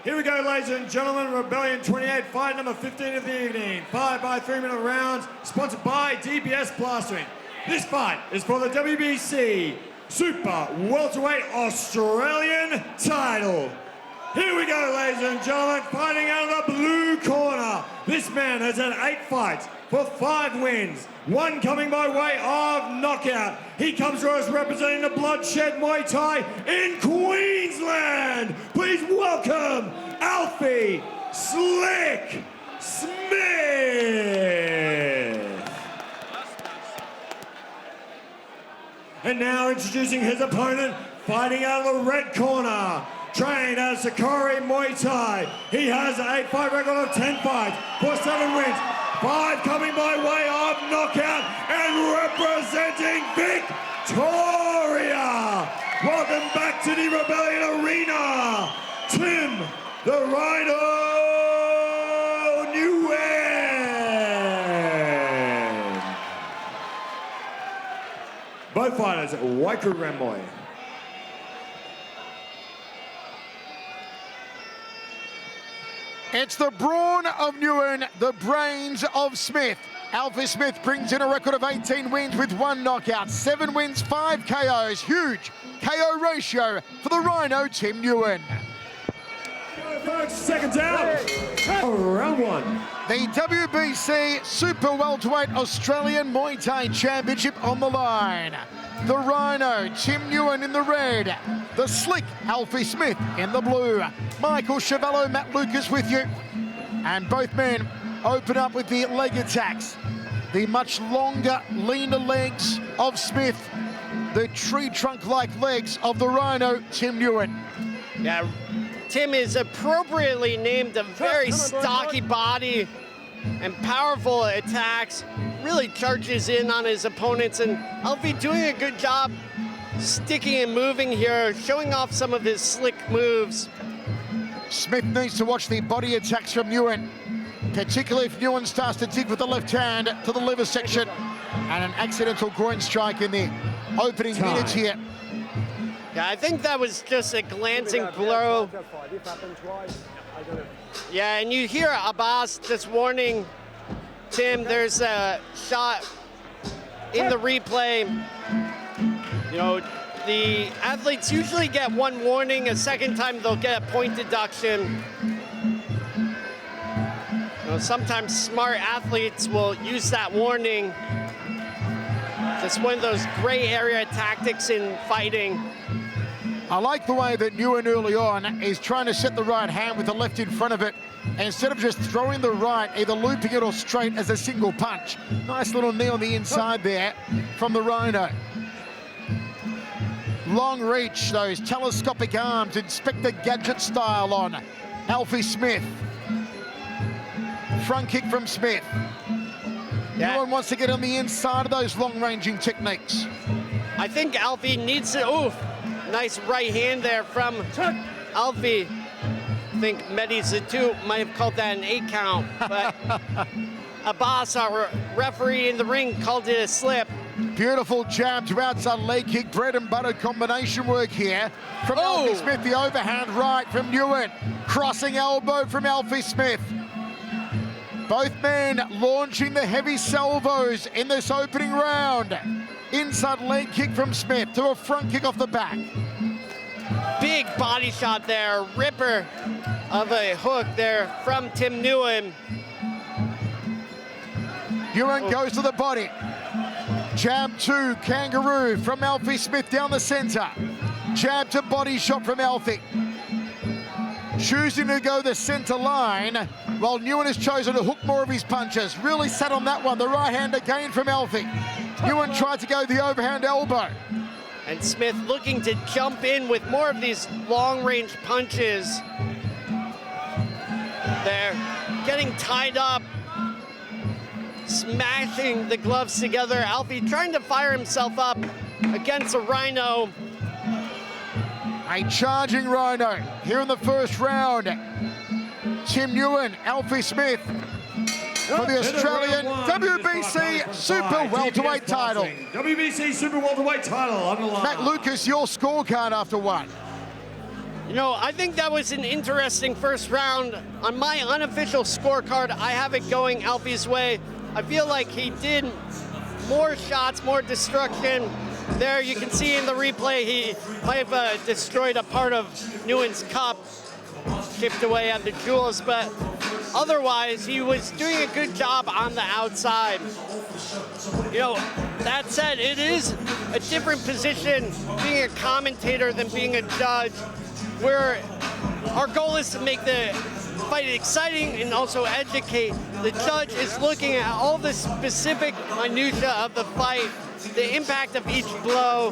Here we go, ladies and gentlemen. Rebellion 28, fight number 15 of the evening. 5 by 3-minute rounds, sponsored by DBS Plastering. This fight is for the WBC Super Welterweight Australian title. Here we go, ladies and gentlemen, fighting out of the blue corner. This man has had 8 fights for 5 wins, 1 coming by way of knockout. He comes to us representing the Bloodshed Muay Thai in Queensland. Please welcome Alfie Slick Smith. And now introducing his opponent, fighting out of the red corner. Trained as Sakari Muay Thai. He has a 5 record of 10 fights for 7 wins. 5 coming by way of knockout and representing Victoria. Welcome back to the Rebellion Arena, Tim the Rhino Nguyen. Both fighters, Waiku Ramoy. It's the brawn of Nguyen, the brains of Smith. Alfie Smith brings in a record of 18 wins with 1 knockout, 7 wins, 5 KOs. Huge KO ratio for the Rhino, Tim Nguyen. Folks, seconds out. Round 1. The WBC Super Welterweight Australian Muay Thai Championship on the line. The Rhino, Tim Nguyen in the red. The slick Alfie Smith in the blue. Michael Chavallo, Matt Lucas with you. And both men open up with the leg attacks. The much longer, leaner legs of Smith. The tree trunk-like legs of the Rhino, Tim Nguyen. Yeah, Tim is appropriately named, a very stocky body and powerful attacks. Really charges in on his opponents, and Alfie doing a good job sticking and moving here, showing off some of his slick moves. Smith needs to watch the body attacks from Nguyen, particularly if Nguyen starts to dig with the left hand to the liver section, and an accidental groin strike in the opening minutes here. Yeah, I think that was just a glancing blow. Yeah, and you hear Abbas just warning Tim, there's a shot in the replay. You know, the athletes usually get 1 warning, a second time they'll get a point deduction. You know, sometimes smart athletes will use that warning. It's one of those gray area tactics in fighting. I like the way that Nguyen early on is trying to set the right hand with the left in front of it, instead of just throwing the right, either looping it or straight as a single punch. Nice little knee on the inside there from the Rhino. Long reach, those telescopic arms, Inspector Gadget style on Alfie Smith. Front kick from Smith. Yeah. Nguyen wants to get on the inside of those long-ranging techniques. I think Alfie needs to, nice right hand there from Alfie. I think Mehdi Zatu might have called that an 8 count, but Abbas, our referee in the ring, called it a slip. Beautiful jab to outside leg kick, bread and butter combination work here from Alfie Smith. The overhand right from Nguyen. Crossing elbow from Alfie Smith. Both men launching the heavy salvos in this opening round. Inside leg kick from Smith to a front kick off the back. Big body shot there, ripper of a hook there from Tim Nguyen. Nguyen goes to the body. Jab 2, kangaroo from Alfie Smith down the center. Jab to body shot from Alfie. Choosing to go the center line, while Nguyen has chosen to hook more of his punches. Really sat on that one. The right hand again from Alfie. Nguyen tried to go the overhand elbow. And Smith looking to jump in with more of these long-range punches. They're getting tied up, smashing the gloves together. Alfie trying to fire himself up against a Rhino. A charging Rhino here in the first round. Tim Nguyen, Alfie Smith for the Australian WBC Super Welterweight title. WBC Super Welterweight title on the line. Matt Lucas, your scorecard after 1. You know, I think that was an interesting first round. On my unofficial scorecard, I have it going Alfie's way. I feel like he did more shots, more destruction. There you can see in the replay, he might have destroyed a part of Nguyen's cup, chipped away at the jewels, but otherwise he was doing a good job on the outside. You know, that said, it is a different position being a commentator than being a judge, where our goal is to make the fight exciting and also educate. The judge is looking at all the specific minutia of the fight, the impact of each blow,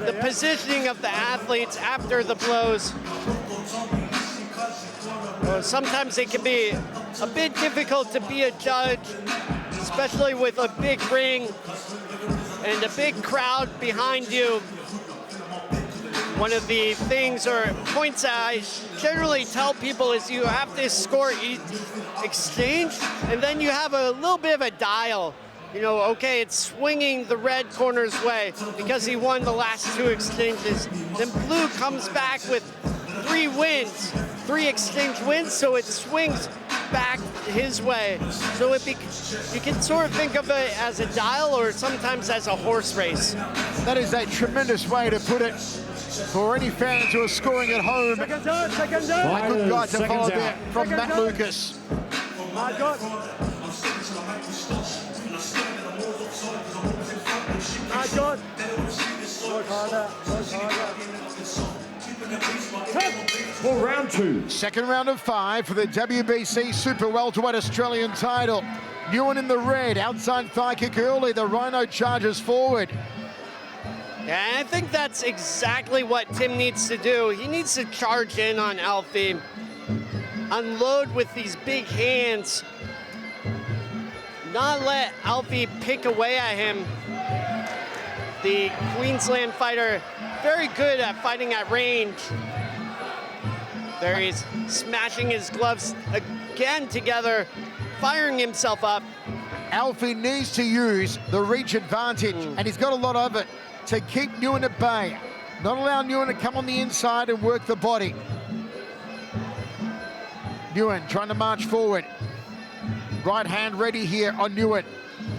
the positioning of the athletes after the blows. Sometimes it can be a bit difficult to be a judge, especially with a big ring and a big crowd behind you. One of the things or points that I generally tell people is you have to score each exchange, and then you have a little bit of a dial. You know, okay, it's swinging the red corner's way because he won the last 2 exchanges. Then blue comes back with 3 wins, 3 exchange wins, so it swings back his way. So you can sort of think of it as a dial or sometimes as a horse race. That is a tremendous way to put it for any fans who are scoring at home. Second down. A good guy to Seconds follow out. there from Matt Lucas. My God. My God. Work harder. For round 2. Second round of 5 for the WBC Super Welterweight Australian title. Nguyen in the red, outside thigh kick early. The Rhino charges forward. Yeah, and I think that's exactly what Tim needs to do. He needs to charge in on Alfie, unload with these big hands, not let Alfie pick away at him. The Queensland fighter, very good at fighting at range. There he's smashing his gloves again together, firing himself up. Alfie needs to use the reach advantage, and he's got a lot of it, to keep Nguyen at bay. Not allow Nguyen to come on the inside and work the body. Nguyen trying to march forward. Right hand ready here on Nguyen.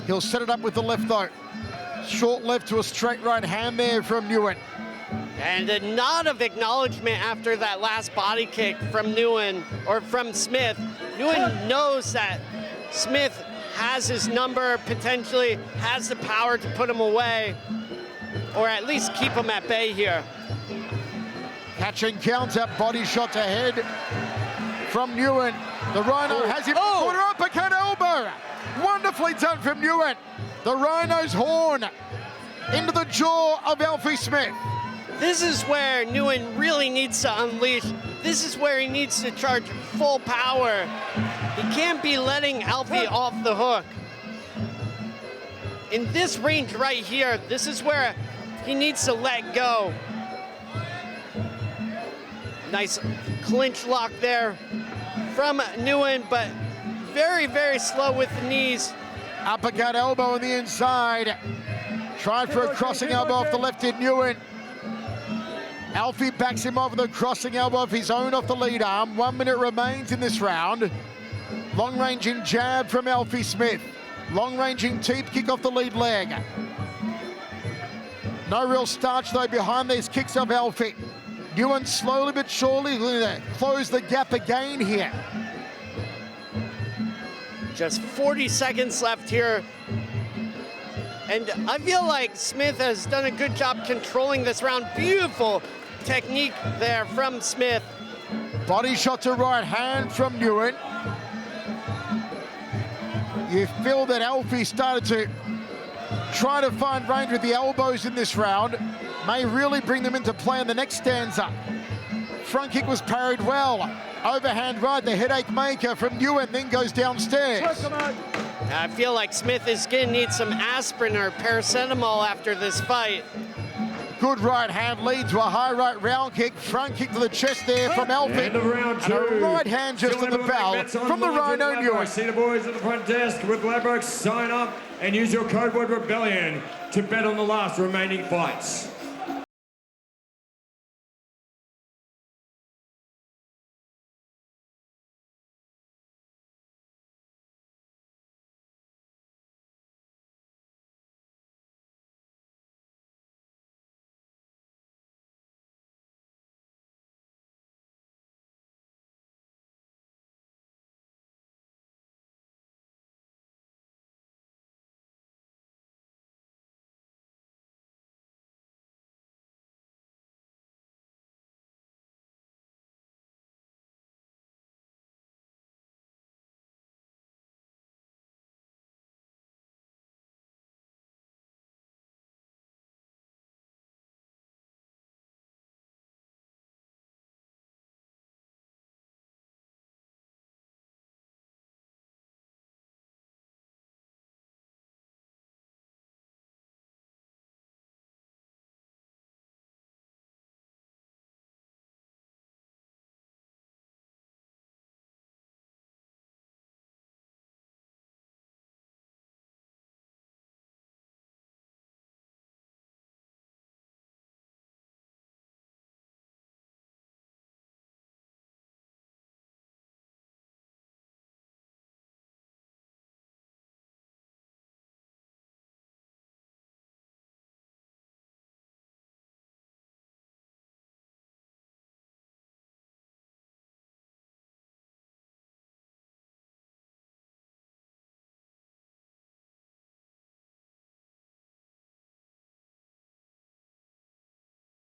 He'll set it up with the left though. Short left to a straight right hand there from Nguyen. And a nod of acknowledgement after that last body kick from Nguyen, or from Smith. Nguyen knows that Smith has his number, potentially has the power to put him away, or at least keep him at bay here. Catch and counter, body shot to head from Nguyen. The Rhino has him, corner uppercut elbow. Wonderfully done from Nguyen. The Rhino's horn into the jaw of Alfie Smith. This is where Nguyen really needs to unleash. This is where he needs to charge full power. He can't be letting Alfie off the hook. In this range right here, this is where he needs to let go. Nice clinch lock there from Nguyen, but very, very slow with the knees. Uppercut elbow on the inside. Tried for a crossing elbow off the left in Nguyen. Alfie backs him off with a crossing elbow of his own off the lead arm. 1 minute remains in this round. Long-ranging jab from Alfie Smith. Long-ranging teep kick off the lead leg. No real starch though behind these kicks of Alfie. Nguyen slowly but surely going to close the gap again here. Just 40 seconds left here. And I feel like Smith has done a good job controlling this round. Beautiful technique there from Smith. Body shot to right hand from Nguyen. You feel that Alfie started to try to find range with the elbows in this round. May really bring them into play in the next stanza. Front kick was parried well. Overhand right, the headache maker from Nguyen, then goes downstairs. I feel like Smith is going to need some aspirin or paracetamol after this fight. Good right hand lead to a high right round kick. Front kick to the chest there from Alfie. End of round 2. And a right hand just to the bell from the Rhino Nguyen. See the boys at the front desk with Ladbrokes. Sign up and use your code word Rebellion to bet on the last remaining fights.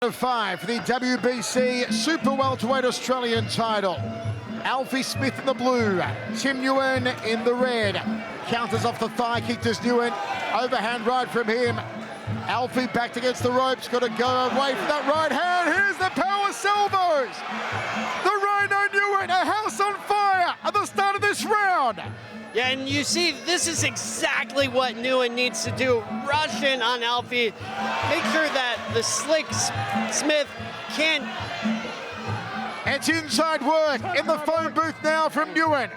5 for the WBC Super Welterweight Australian title. Alfie Smith in the blue, Tim Nguyen in the red. Counters off the thigh kick to Nguyen. Overhand right from him. Alfie backed against the ropes, got to go away from that right hand. Here's the power salvos. The Rhino Nguyen, a house on fire at the start of this round. Yeah, and you see, this is exactly what Nguyen needs to do. Rush in on Alfie. Make sure that the slick Smith can't. It's inside work in the phone booth now from Nguyen.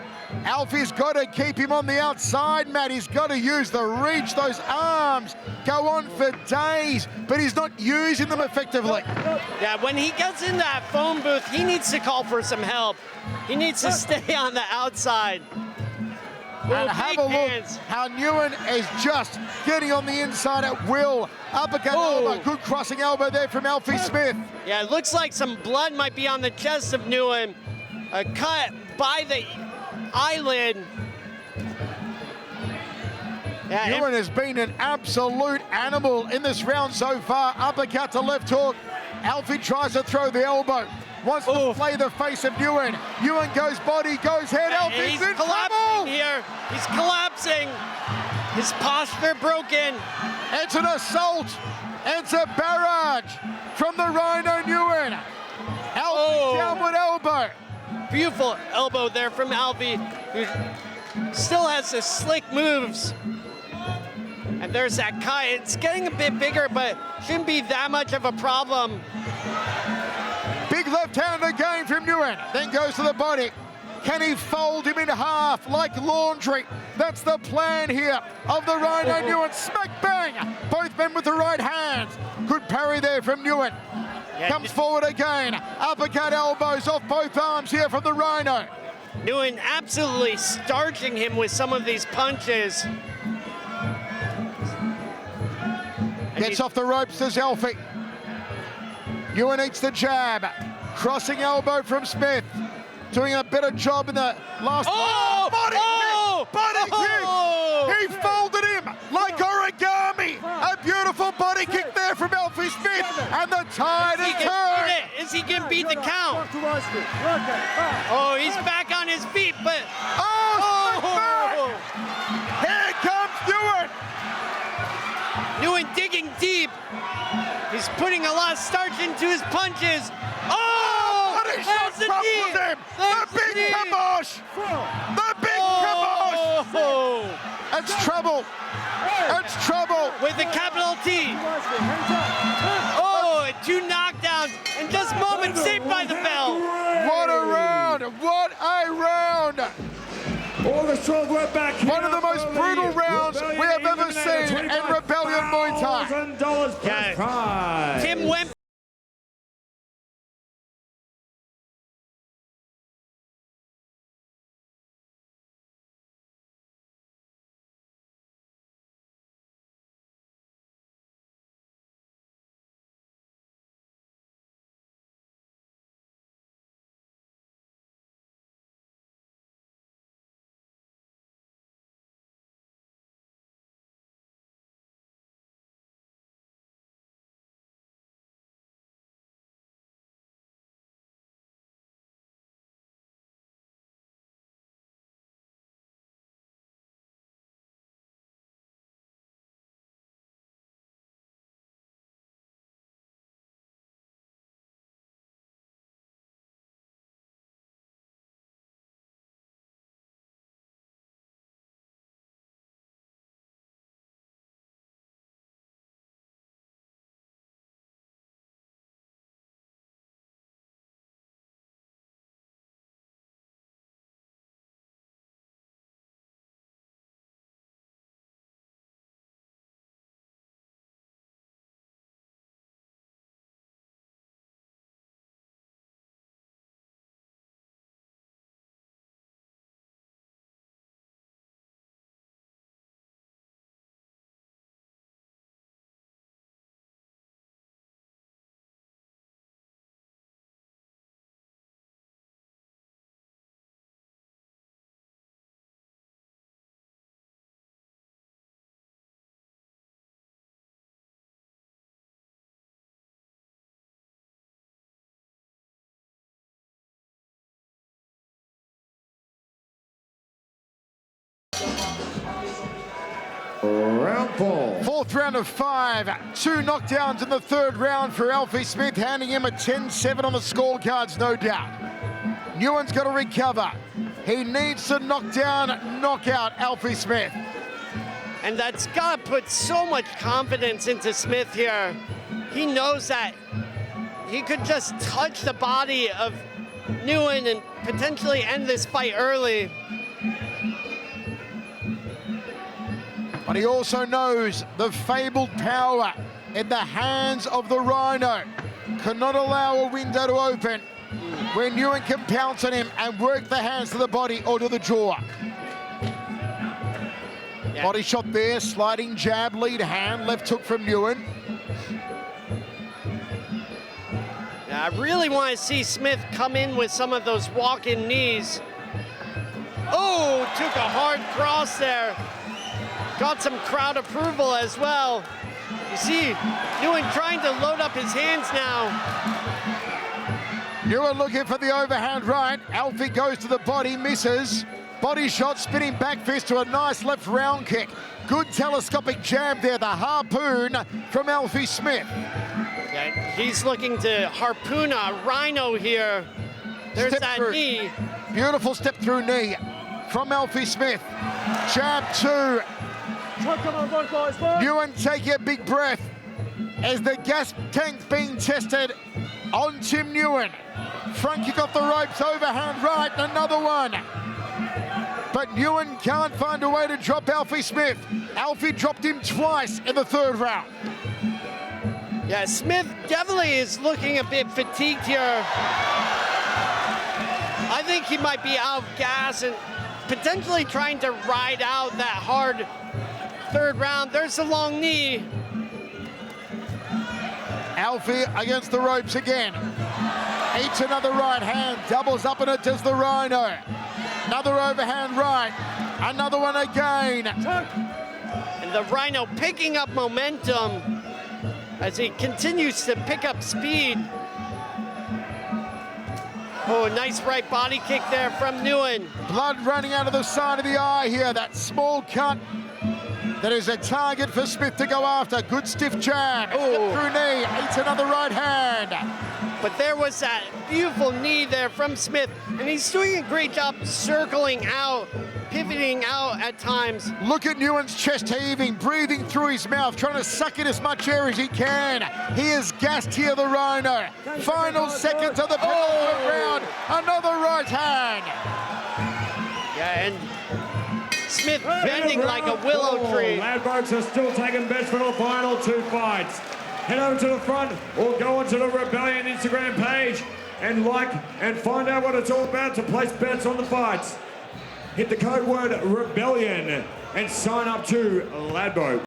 Alfie's got to keep him on the outside, Matt. He's got to use the reach. Those arms go on for days, but he's not using them effectively. Yeah, when he gets in that phone booth, he needs to call for some help. He needs to stay on the outside. And have a look how Nguyen is just getting on the inside at will. Uppercut elbow, good crossing elbow there from Alfie Smith. Yeah, it looks like some blood might be on the chest of Nguyen. A cut by the eyelid. Yeah, Nguyen has been an absolute animal in this round so far. Uppercut to left hook. Alfie tries to throw the elbow. Wants to play the face of Nguyen. Nguyen goes body, goes head. Alfie's in trouble here. He's collapsing. His posture broken. It's an assault. It's a barrage from the Rhino Nguyen. Alfie downward elbow. Beautiful elbow there from Alfie, who still has the slick moves. And there's that cut. It's getting a bit bigger, but shouldn't be that much of a problem. Big left hand again from Nguyen, then goes to the body. Can he fold him in half like laundry? That's the plan here of the Rhino Nguyen. Smack bang, both men with the right hands. Good parry there from Nguyen. Yeah, comes forward again. Uppercut elbows off both arms here from the Rhino. Nguyen absolutely starching him with some of these punches. Gets off the ropes, says Alfie. Nguyen eats the jab. Crossing elbow from Smith. Doing a better job in the last... Body kick! Body kick! He folded him like origami! A beautiful body kick there from Alfie Smith, and the tide has turned! Is he gonna beat the count? Oh, he's back on his feet, but... Here comes Nguyen! Nguyen digging deep. He's putting a lot of starch into his punches. There's the knee! The big kabosh! The big kabosh! It's trouble! It's trouble! With the capital T. Two knockdowns and just moments saved by the bell. What a round! What a round! We're back here. One of the most brutal rounds we have ever seen in Rebellion Muay Thai. Tim went Round 4. Fourth round of 5. 2 knockdowns in the third round for Alfie Smith, handing him a 10-7 on the scorecards, no doubt. Nguyen's got to recover. He needs to knock out Alfie Smith. And that's got to put so much confidence into Smith here. He knows that he could just touch the body of Nguyen and potentially end this fight early. But he also knows the fabled power in the hands of the Rhino cannot allow a window to open where Nguyen can pounce on him and work the hands to the body or to the jaw. Yeah. Body shot there, sliding jab, lead hand, left hook from Nguyen. Yeah, I really want to see Smith come in with some of those walk-in knees. Oh, took a hard cross there. Got some crowd approval as well. You see Nguyen trying to load up his hands now. Nguyen looking for the overhand right. Alfie goes to the body, misses. Body shot, spinning back fist to a nice left round kick. Good telescopic jab there, the harpoon from Alfie Smith. Yeah, he's looking to harpoon a Rhino here. There's Step that through. knee. Beautiful step through knee from Alfie Smith. Jab 2. Come on, boys. Nguyen taking a big breath as the gas tank being tested on Tim Nguyen. Front kick off the ropes, overhand right, another one. But Nguyen can't find a way to drop Alfie Smith. Alfie dropped him twice in the third round. Yeah, Smith definitely is looking a bit fatigued here. I think he might be out of gas and potentially trying to ride out that hard third round. There's the long knee. Alfie against the ropes again. Eats another right hand, doubles up and it does the Rhino. Another overhand right, another one again. And the Rhino picking up momentum as he continues to pick up speed. Oh, nice right body kick there from Nguyen. Blood running out of the side of the eye here, that small cut. That is a target for Smith to go after. Good stiff jab. Oh. Through knee, eats another right hand. But there was that beautiful knee there from Smith, and he's doing a great job circling out, pivoting out at times. Look at Nguyen's chest heaving, breathing through his mouth, trying to suck in as much air as he can. He is gassed here, the Rhino. Final seconds of the penultimate round. Another right hand. Yeah, and Smith bending like a willow tree. Ladbrokes are still taking bets for the final 2 fights. Head over to the front or go onto the Rebellion Instagram page and like and find out what it's all about to place bets on the fights. Hit the code word Rebellion and sign up to Ladbrokes.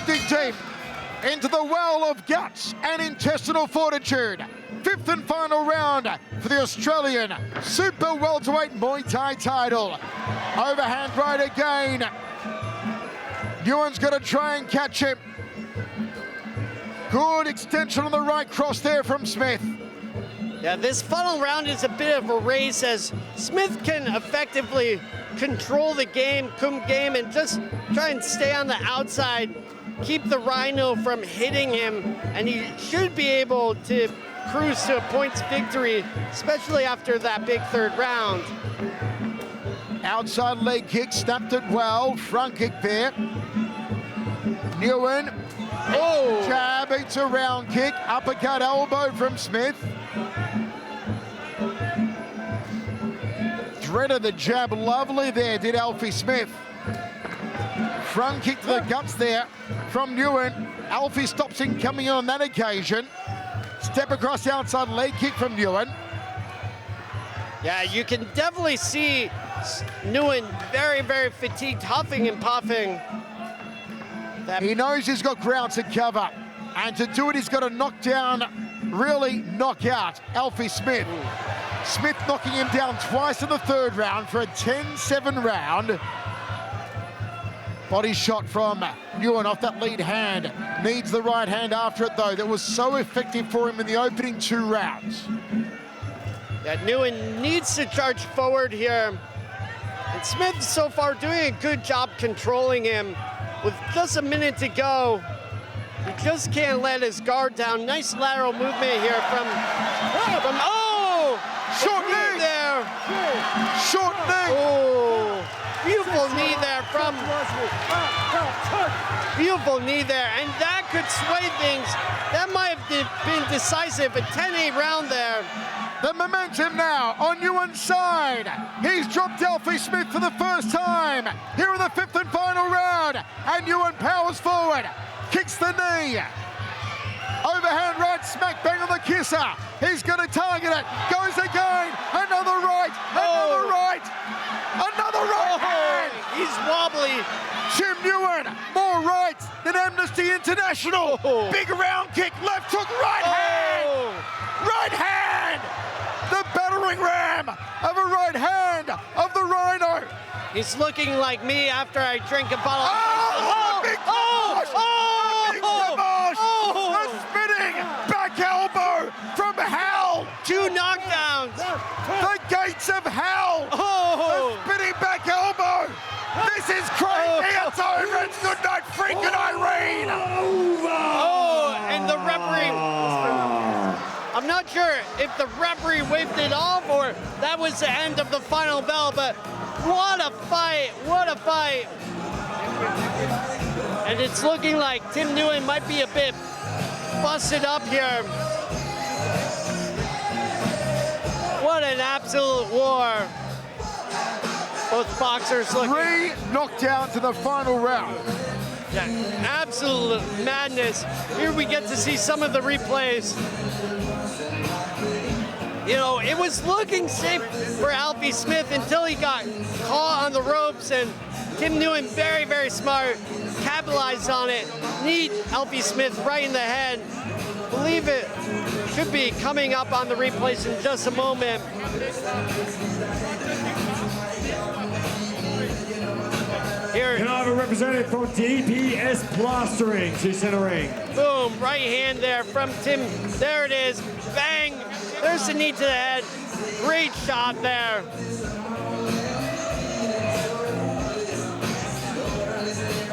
dig deep into the well of guts and intestinal fortitude. Fifth and final round for the Australian Super Welterweight Muay Thai title. Overhand right again. Nguyen's got to try and catch him. Good extension on the right cross there from Smith. Yeah, this final round is a bit of a race as Smith can effectively control the game, and just try and stay on the outside, keep the Rhino from hitting him, and he should be able to cruise to a points victory, especially after that big third round. Outside leg kick, snapped it well. Front kick there. Nguyen. Oh! Jab, eats a round kick. Uppercut elbow from Smith. Threaded the jab lovely there, did Alfie Smith. Front kick to the guts there from Nguyen. Alfie stops him coming on that occasion. Step across the outside leg kick from Nguyen. Yeah, you can definitely see Nguyen very, very fatigued, huffing and puffing. He knows he's got ground to cover. And to do it, he's got to knock down, really knock out Alfie Smith. Smith knocking him down twice in the third round for a 10-7 round. Body shot from Nguyen off that lead hand. Needs the right hand after it, though. That was so effective for him in the opening 2 rounds. Yeah, Nguyen needs to charge forward here. And Smith so far doing a good job controlling him. With just a minute to go, he just can't let his guard down. Nice lateral movement here from oh! Short knee there. Short knee. Oh, beautiful knee there from. Beautiful knee there, and that could sway things. That might have been decisive. A 10-8 round there. The momentum now on Nguyen's side. He's dropped Alfie Smith for the first time here in the 5th and final round. And Nguyen powers forward, kicks the knee. Overhand right, smack bang on the kisser. He's going to target it. Goes again. Another right. Another right. Another right hand. He's wobbly. Tim Nguyen, more right than Amnesty International. Big round kick, left hook, right hand. Right hand. The battering ram of a right hand of the Rhino. He's looking like me after I drink a bottle. Big kibosh! Big kibosh! A spinning back elbow from hell. 2 knockdowns. The gates of hell. A spinning back elbow. This is crazy. It's over. It's good night, Freak and Irene. And the referee. I'm not sure if the referee waved it off or that was the end of the final bell, but what a fight, what a fight. And it's looking like Tim Nguyen might be a bit busted up here. What an absolute war. Both boxers looking. 3 knockdowns in the final round. Yeah, absolute madness. Here we get to see some of the replays. You know, it was looking safe for Alfie Smith until he got caught on the ropes, and Tim Nguyen, very, very smart, capitalized on it. Kneed Alfie Smith right in the head. Believe it should be coming up on the replays in just a moment. Here. Can I have a representative from DPS Plastering to center ring? Boom, right hand there from Tim. There it is, bang. There's the knee to the head. Great shot there.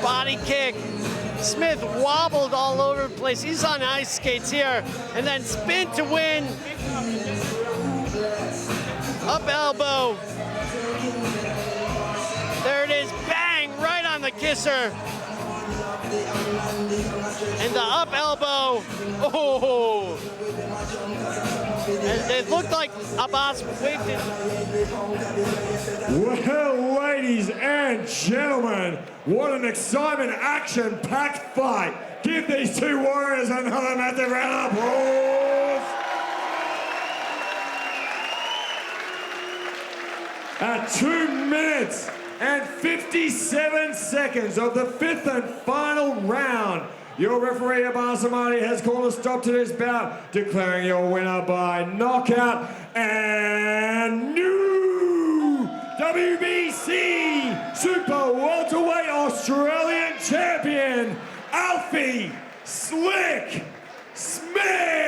Body kick. Smith wobbled all over the place. He's on ice skates here. And then spin to win. Up elbow. There it is, bang, right on the kisser. And the up elbow. Oh. And it looked like Abbas waved it. Well, ladies and gentlemen, what an excitement, action-packed fight. Give these 2 warriors another massive round of applause. At 2 minutes and 57 seconds of the 5th and final round. Your referee, Abbas Amani, has called a stop to this bout, declaring your winner by knockout and new WBC Super Welterweight Australian Champion, Alfie Slick Smith.